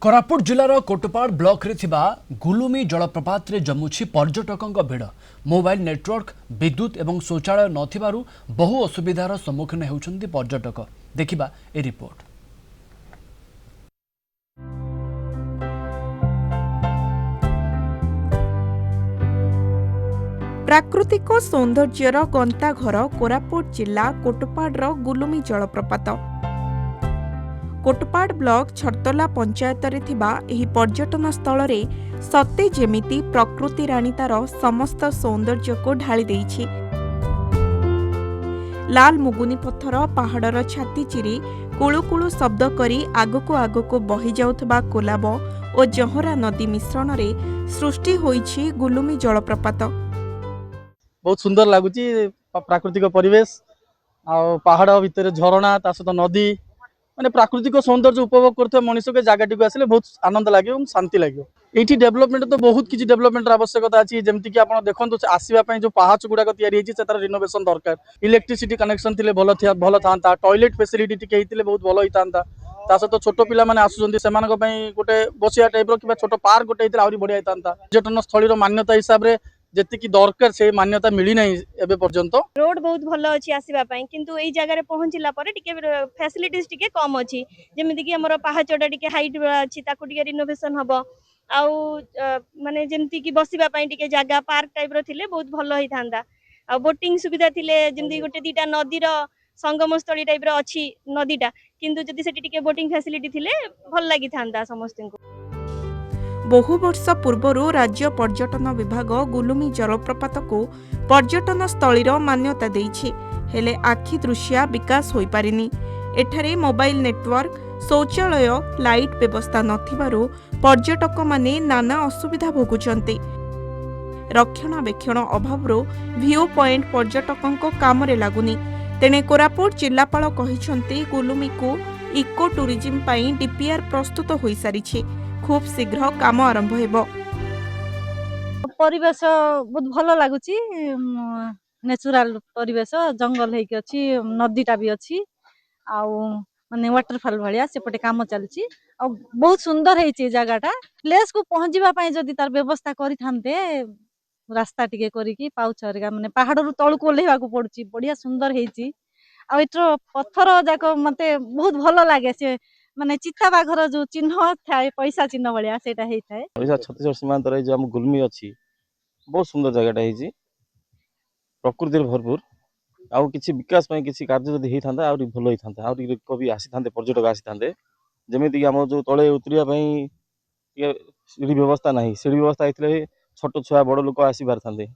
Koraput जिलार Kotpad block रे थिबा गुलुमी जलप्रपात रे जमुछि पर्यटकों भिड़। मोबाइल नेटवर्क विद्युत एवं शौचालय नथिबारु बहु असुविधार सम्मुखीन हेउछन्ति पर्यटक। देखिबा ए रिपोर्ट। प्राकृतिक सौंदर्यर गंताघर कोरापुट जिला कोटपाड़ गुलुमी जलप्रपात। कोटपाड़ ब्लॉक छरतला पंचायत रे थिबा एही पर्यटन स्थल रे सते जेमिति प्रकृति राणी तार समस्त सौंदर्य को ढाली देइछि। लाल मुगुनी पत्थर पहाड़र छाती चिरी कुळुकुळु शब्द करी आगको आगको बही जाउथबा कोलाब और जहरा नदी मिश्रण रे सृष्टि होइछि गुलुमी जलप्रपात। बहुत सुंदर लगुच प्राकृतिक परिवेश आ पहाड़ भितर झरणा ता सहित नदी माने प्राकृतिक सौंदर्य उपभोग करते मनुष्य के जगह आसिले बहुत आनंद लगे और शांति लगे। ये डेवलपमेंट तो बहुत किसी डेवलपमेंट आवश्यकता अच्छी जमीक आप देखो आसवाई जो पहाच गुड़ाक या रिनोवेशन दरकार। इलेक्ट्रिसिटी कनेक्शन थे भल था टॉयलेट फैसिलिटी टी बहुत भल होता सहित छोट पिला माने आसुचंती सेमानक पई गोटे बसिया टाइप कि छोट पार्क गोटे आहरी बढ़िया होता। पर्यटन स्थल मान्यता हिसाब से जेतिकी दरकार से मान्यता मिली नहीं एबे पर्यंत। रोड बहुत भल अच्छी आसवा किंतु एई जगह पहुंचला पर टिके फैसिलिटीज टिके कम अच्छी जेमिति कि हमर पहाचटा टिके हाइट अच्छी ताकू टिके रिनोवेशन हबो आउ माने जेमिति कि बसिबा पई टिके जगह पार्क टाइप रो थिले बहुत भल होई थांदा। आ बोटिंग सुविधा थिले जेमिति गोटे दीटा नदी रो संगम स्थली टाइप रो अच्छी नदीटा किंतु जदि सेठी टिके बोटिंग फैसिलिटी थिले भल लागि थांदा समस्त को। बहु वर्ष पूर्वरु राज्य पर्यटन विभाग गुलुमी जलप्रपात को पर्यटन स्थलीर मान्यता देइछि हेले आखि दृश्या विकास होई पारिनी। एठारे मोबाइल नेटवर्क शौचालय लाइट व्यवस्था नथिबारु पर्यटक माने नाना असुविधा भोगुचंती। रक्षणाबेक्षण अभावरो व्यू पॉइंट पर्यटकों काम रे लागुनी। तेने कोरापुट जिलापाल कहिसंती गुलुमी को इको टूरिज्म पई डीपीआर प्रस्तुत होई सारिछि। खूब शीघ्र काम आरंभ हेबो। परिवेश बहुत भल लगुच नेचुरल परिवेश जंगल है अच्छी नदीटा भी अच्छी माने वाटरफॉल भाया सेपटे काम चलची बहुत सुंदर है जगहटा। प्लेस को पहुँचवा जदि तार व्यवस्था करते रास्ता टिके करिकी पाउछ हरिका माने पहाड़ रु तळु को ओल्हेवा को पड़ुची बढ़िया सुंदर है। आइटर पत्थर जाक मते बहुत भल लगे से माने चिता बाघर जो चिन्ह थाए पैसा चिन्ह भाया सेटा हेई थाए। ओडिशा छत्तीसगढ़ सीमांत रे जो हम गुलमी अच्छी बहुत सुंदर जगहटा है प्रकृति भरपूर आउ किसी विकास में किसी कार्य जदि होई थांदा आउरी भल होई थांदा आउरी लोक भी आसी थांदे पर्यटक आसी थांदे जेमिति कि हम जो तळे उतरिया पई के सीढ़ी व्यवस्था नहीं सीढ़ी व्यवस्था हेतले छोट छुआ बड़ लोक आसी बार थांदे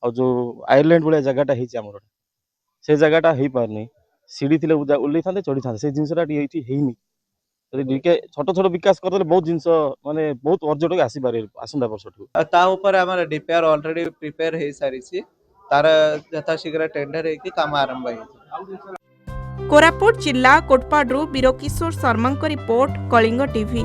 आ जो आयरलैंड वाला जगहटा है हमर से जगहटा हेई पारनी सीढ़ी थिले उल्लै थांदे चढ़ी थांदे से जिंसटा एठी हेइनी छोट छोट विकास करते बहुत जिनस माने बहुत पर्यटक आसी पारे आसंदा वर्षठू ता ऊपर हमर डीपीआर ऑलरेडी प्रिपेयर हे सारिछि तार यथाशीघ्र टेंडर हे कि काम आरंभ हे। कोरापुट जिला कोटपाड़ बीरकिशोर शर्मा रिपोर्ट कलिंग टीवी।